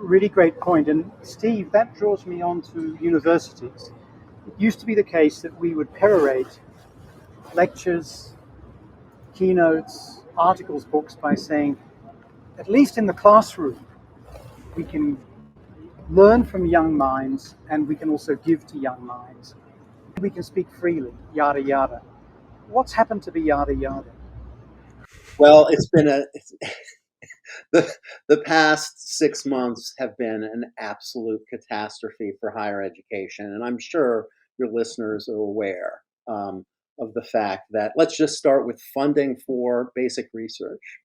really great point. And Steve, that draws me on to universities. It used to be the case that we would perorate lectures, keynotes, articles, books by saying, at least in the classroom, we can learn from young minds and we can also give to young minds. We can speak freely, yada, yada. What's happened to the yada, yada? Well, the past 6 months have been an absolute catastrophe for higher education, and I'm sure your listeners are aware of the fact that, let's just start with funding for basic research.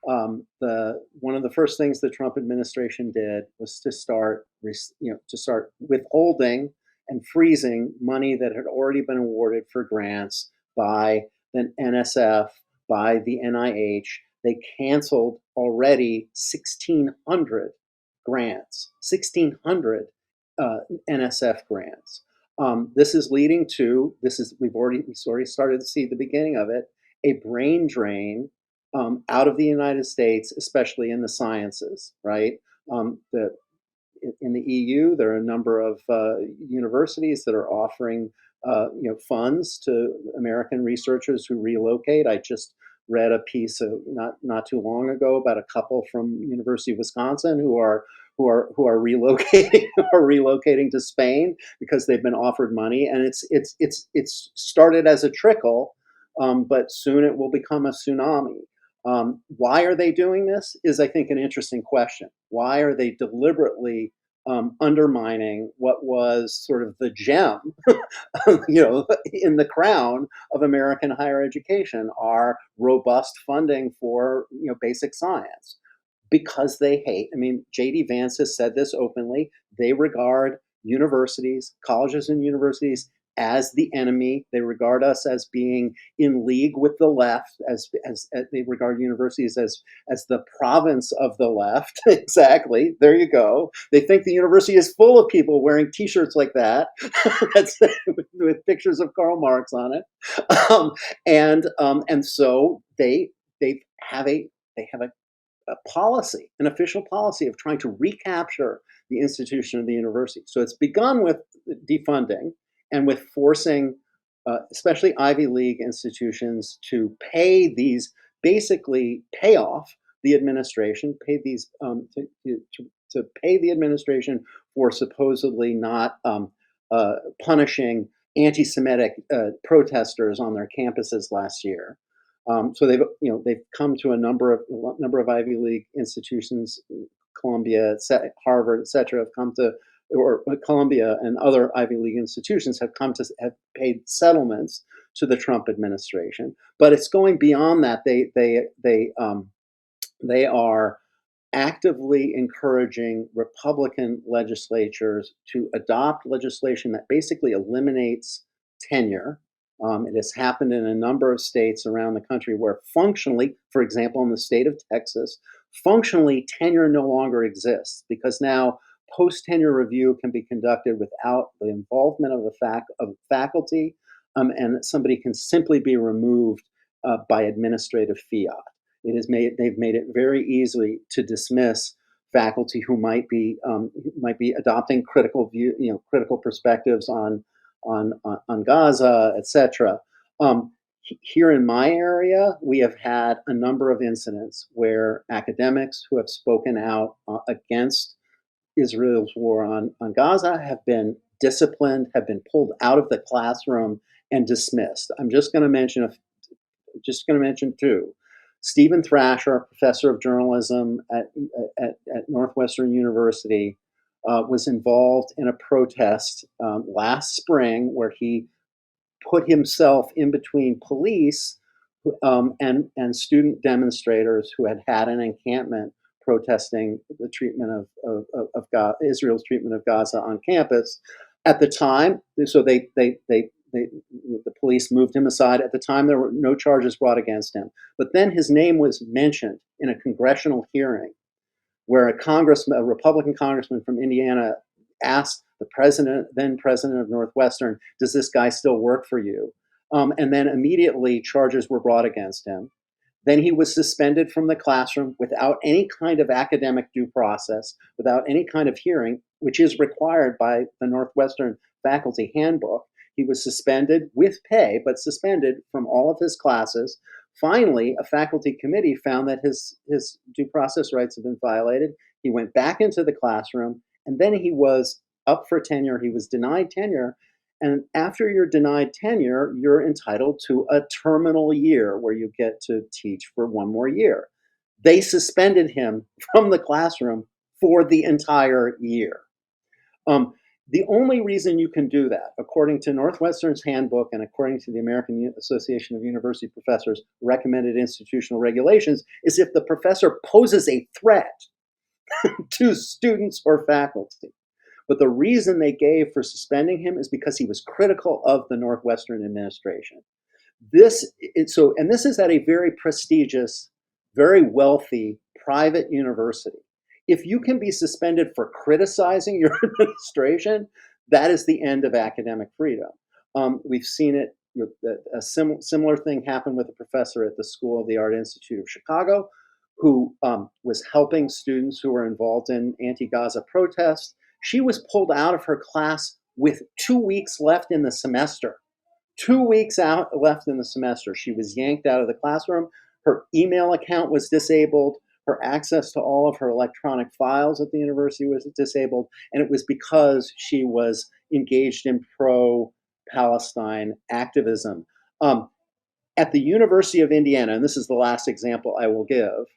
The one of the first things the Trump administration did was to start withholding and freezing money that had already been awarded for grants by the NSF, by the NIH. They canceled already 1,600 grants, 1,600 NSF grants. This is leading to we've already started to see the beginning of it, a brain drain out of the United States, especially in the sciences, right? In the EU, there are a number of universities that are offering funds to American researchers who relocate. I just read a piece not too long ago about a couple from University of Wisconsin who are relocating to Spain because they've been offered money, and it's started as a trickle, but soon it will become a tsunami. Why are they doing this is, I think, an interesting question. Why are they deliberately undermining what was sort of the gem, in the crown of American higher education, our robust funding for basic science? Because they hate. I mean, J.D. Vance has said this openly. They regard universities, colleges and universities, as the enemy. They regard us as being in league with the left, as they regard universities as the province of the left. Exactly. There you go. They think the university is full of people wearing T-shirts like that, with pictures of Karl Marx on it, and so they have a policy, an official policy of trying to recapture the institution of the university. So it's begun with defunding and with forcing, especially Ivy League institutions, to pay these, basically pay off the administration, pay these to pay the administration for supposedly not punishing anti-Semitic protesters on their campuses last year. So they've come to a number of Ivy League institutions, Columbia, Harvard, et cetera, have come to, or Columbia and other Ivy League institutions have paid settlements to the Trump administration. But it's going beyond that. They are actively encouraging Republican legislatures to adopt legislation that basically eliminates tenure. It has happened in a number of states around the country where functionally, for example, in the state of Texas, functionally tenure no longer exists because now post-tenure review can be conducted without the involvement of faculty, and somebody can simply be removed by administrative fiat. They've made it very easily to dismiss faculty who might be adopting critical perspectives on Gaza, etc. Here in my area, we have had a number of incidents where academics who have spoken out against Israel's war on Gaza have been disciplined, have been pulled out of the classroom and dismissed. I'm just going to mention two. Stephen Thrasher, professor of journalism at Northwestern University, was involved in a protest last spring where he put himself in between police and student demonstrators who had an encampment protesting the treatment of Israel's treatment of Gaza on campus. At the time, so the police moved him aside. At the time, there were no charges brought against him. But then his name was mentioned in a congressional hearing where a Republican congressman from Indiana asked the then president of Northwestern, does this guy still work for you? And then immediately charges were brought against him. Then he was suspended from the classroom without any kind of academic due process, without any kind of hearing, which is required by the Northwestern Faculty Handbook. He was suspended with pay, but suspended from all of his classes. Finally, a faculty committee found that his due process rights had been violated. He went back into the classroom, and then he was up for tenure. He was denied tenure. And after you're denied tenure, you're entitled to a terminal year where you get to teach for one more year. They suspended him from the classroom for the entire year. The only reason you can do that, according to Northwestern's handbook and according to the American Association of University Professors recommended institutional regulations, is if the professor poses a threat to students or faculty. But the reason they gave for suspending him is because he was critical of the Northwestern administration. This is at a very prestigious, very wealthy private university. If you can be suspended for criticizing your administration, that is the end of academic freedom. We've seen it. A similar thing happened with a professor at the School of the Art Institute of Chicago, who was helping students who were involved in anti-Gaza protests. She was pulled out of her class with 2 weeks left in the semester. 2 weeks out left in the semester. She was yanked out of the classroom. Her email account was disabled. Her access to all of her electronic files at the university was disabled. And it was because she was engaged in pro-Palestine activism. At the University of Indiana, and this is the last example I will give,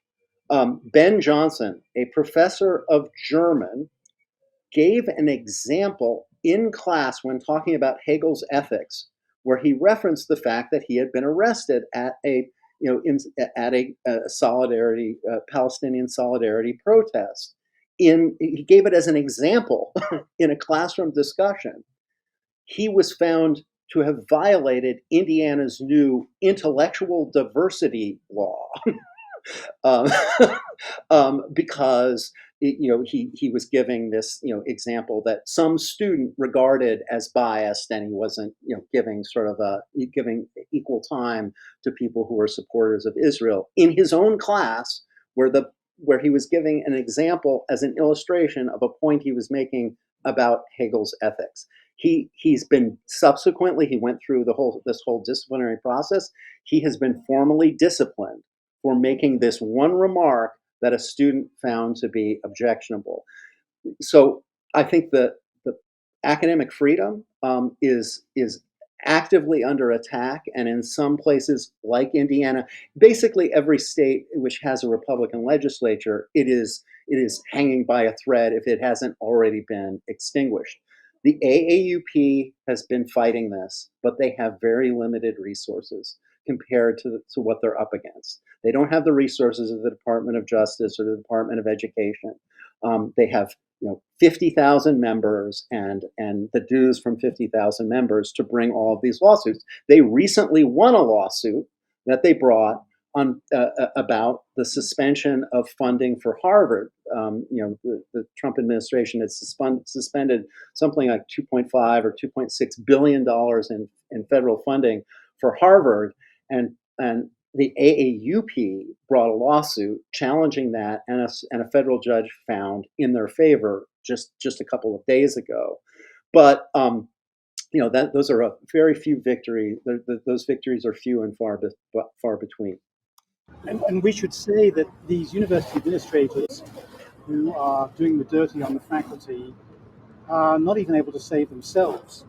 Ben Johnson, a professor of German, gave an example in class when talking about Hegel's ethics, where he referenced the fact that he had been arrested at a solidarity Palestinian solidarity protest. He gave it as an example in a classroom discussion. He was found to have violated Indiana's new intellectual diversity law. Because he was giving this example that some student regarded as biased, and he wasn't giving giving equal time to people who were supporters of Israel in his own class, where he was giving an example as an illustration of a point he was making about Hegel's ethics. He's been subsequently, he went through this whole disciplinary process. He has been formally disciplined for making this one remark that a student found to be objectionable. So I think the academic freedom is actively under attack, and in some places like Indiana, basically every state which has a Republican legislature, it is hanging by a thread if it hasn't already been extinguished. The AAUP has been fighting this, but they have very limited resources compared to what they're up against. They don't have the resources of the Department of Justice or the Department of Education. They have 50,000 members and the dues from 50,000 members to bring all of these lawsuits. They recently won a lawsuit that they brought on about the suspension of funding for Harvard. The Trump administration had suspended something like 2.5 or 2.6 billion dollars in federal funding for Harvard, and the AAUP brought a lawsuit challenging that, and a federal judge found in their favor just a couple of days ago. But those are a very few victories. Those victories are few and far between. And we should say that these university administrators who are doing the dirty on the faculty are not even able to save themselves.